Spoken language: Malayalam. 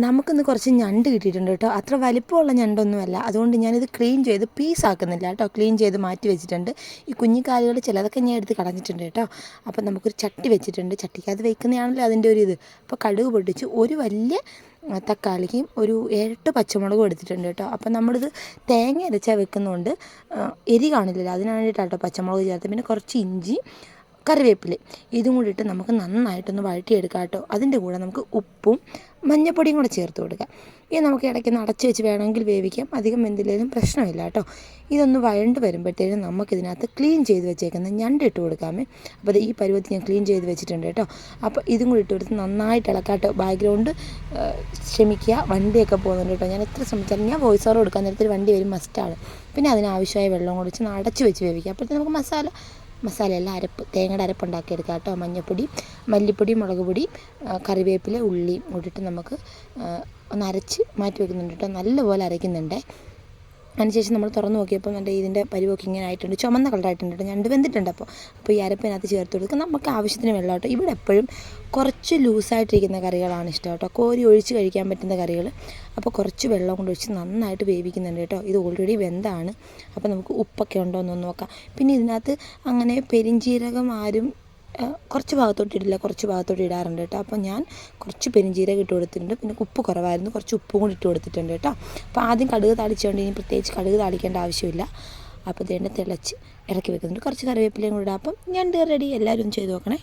നമുക്കിന്ന് കുറച്ച് ഞണ്ട് കിട്ടിയിട്ടുണ്ട് കേട്ടോ. അത്ര വലിപ്പമുള്ള ഞണ്ടൊന്നുമല്ല, അതുകൊണ്ട് ഞാനിത് ക്ലീൻ ചെയ്ത് പീസാക്കുന്നില്ല കേട്ടോ. ക്ലീൻ ചെയ്ത് മാറ്റി വെച്ചിട്ടുണ്ട്. ഈ കുഞ്ഞിക്കാലുകൾ ചിലതൊക്കെ ഞാൻ എടുത്ത് കളഞ്ഞിട്ടുണ്ട് കേട്ടോ. അപ്പം നമുക്കൊരു ചട്ടി വെച്ചിട്ടുണ്ട്. ചട്ടിക്കകത്ത് വയ്ക്കുന്നതാണല്ലോ അതിൻ്റെ ഒരു ഇത്. അപ്പോൾ കടുക് പൊട്ടിച്ച് ഒരു വലിയ തക്കാളിക്കും ഒരു 7-8 പച്ചമുളകും എടുത്തിട്ടുണ്ട് കേട്ടോ. അപ്പം നമ്മളിത് തേങ്ങ അരച്ചാൽ വെക്കുന്നതുകൊണ്ട് എരി കാണില്ലല്ലോ, അതിന് വേണ്ടിയിട്ടാട്ടോ പച്ചമുളക് ചേർത്ത്. പിന്നെ കുറച്ച് ഇഞ്ചി, കറിവേപ്പില ഇതും കൂടി ഇട്ട് നമുക്ക് നന്നായിട്ടൊന്ന് വഴറ്റിയെടുക്കാം കേട്ടോ. അതിൻ്റെ കൂടെ നമുക്ക് ഉപ്പും മഞ്ഞൾപ്പൊടിയും കൂടെ ചേർത്ത് കൊടുക്കാം. ഇത് നമുക്ക് ഇടയ്ക്ക് അടച്ച് വെച്ച് വേണമെങ്കിൽ വേവിക്കാം, അധികം വെന്തില്ലെങ്കിലും പ്രശ്നമില്ല കേട്ടോ. ഇതൊന്ന് വഴണ്ട് വരുമ്പോഴത്തേനും നമുക്കിതിനകത്ത് ക്ലീൻ ചെയ്ത് വെച്ചേക്കുന്ന ഞണ്ട് ഇട്ട് കൊടുക്കാമേ. അപ്പോൾ ഈ പരുവത്തിൽ ഞാൻ ക്ലീൻ ചെയ്ത് വെച്ചിട്ടുണ്ട് കേട്ടോ. അപ്പോൾ ഇതും കൂടി ഇട്ട് കൊടുത്ത് നന്നായിട്ട് ഇളക്കാം കേട്ടോ. ബാക്ക്ഗ്രൗണ്ട് ക്ഷമിക്കുക, വണ്ടിയൊക്കെ പോകുന്നുണ്ട് കേട്ടോ. ഞാൻ എത്ര ശ്രമിച്ചാലും ഞാൻ വോയിസ് ഓവർ കൊടുക്കാൻ നേരത്തിൽ വണ്ടി വരും മസ്റ്റാണ്. പിന്നെ അതിനാവശ്യമായ വെള്ളം കുടിച്ച് അടച്ച് വെച്ച് വേവിക്കുക. അപ്പോഴത്തേക്ക് നമുക്ക് മസാലയെല്ലാം തേങ്ങയുടെ അരപ്പുണ്ടാക്കിയെടുക്കാം കേട്ടോ. മഞ്ഞൾപ്പൊടി, മല്ലിപ്പൊടി, മുളക് പൊടി, കറിവേപ്പില, ഉള്ളിയും കൂടിയിട്ട് നമുക്ക് ഒന്ന് അരച്ച് മാറ്റി വെക്കുന്നുണ്ട് കേട്ടോ. നല്ലപോലെ അരയ്ക്കുന്നുണ്ട്. അതിനുശേഷം നമ്മൾ തുറന്ന് നോക്കിയപ്പോൾ ഇതിൻ്റെ പരുവൊക്കെ ഇങ്ങനെ ആയിട്ടുണ്ട്, ചുമന്ന കളറായിട്ടുണ്ട് കേട്ടോ. ഞണ്ട് വെന്തിട്ടുണ്ട്. അപ്പോൾ ഈ അരപ്പിനകത്ത് ചേർത്ത് കൊടുക്കുക. നമുക്ക് ആവശ്യത്തിന് വെള്ളം കേട്ടോ. ഇവിടെ എപ്പോഴും കുറച്ച് ലൂസായിട്ടിരിക്കുന്ന കറികളാണ് ഇഷ്ടം കേട്ടോ, കോരി ഒഴിച്ച് കഴിക്കാൻ പറ്റുന്ന കറികൾ. അപ്പോൾ കുറച്ച് വെള്ളം കൊണ്ട് ഒഴിച്ച് നന്നായിട്ട് വേവിക്കുന്നുണ്ട് കേട്ടോ. ഇത് ഓൾറെഡി വെന്താണ്. അപ്പോൾ നമുക്ക് ഉപ്പൊക്കെ ഉണ്ടോ എന്നൊന്ന് നോക്കാം. പിന്നെ ഇതിനകത്ത് അങ്ങനെ പെരിഞ്ജീരകം ആരും കുറച്ച് ഭാഗത്തോട്ട് ഇടില്ല, കുറച്ച് ഭാഗത്തോട്ട് ഇടാറുണ്ട് കേട്ടോ. അപ്പോൾ ഞാൻ കുറച്ച് പെരിഞ്ജീരകം ഇട്ട് കൊടുത്തിട്ടുണ്ട്. പിന്നെ ഉപ്പ് കുറവായിരുന്നു, കുറച്ച് ഉപ്പും കൂടി ഇട്ട് കൊടുത്തിട്ടുണ്ട് കേട്ടോ. അപ്പോൾ ആദ്യം കടുക് താളിച്ചുകൊണ്ട് ഇനി പ്രത്യേകിച്ച് കടുക് താളിക്കേണ്ട ആവശ്യമില്ല. അപ്പോൾ ഇതിൻ്റെ തിളച്ച് ഇറക്കി വെക്കുന്നുണ്ട്. കുറച്ച് കറിവേപ്പിലയും കൂടി ഇടാം. അപ്പം ഞണ്ട് റെഡി. എല്ലാവരും ചെയ്ത് നോക്കണേ.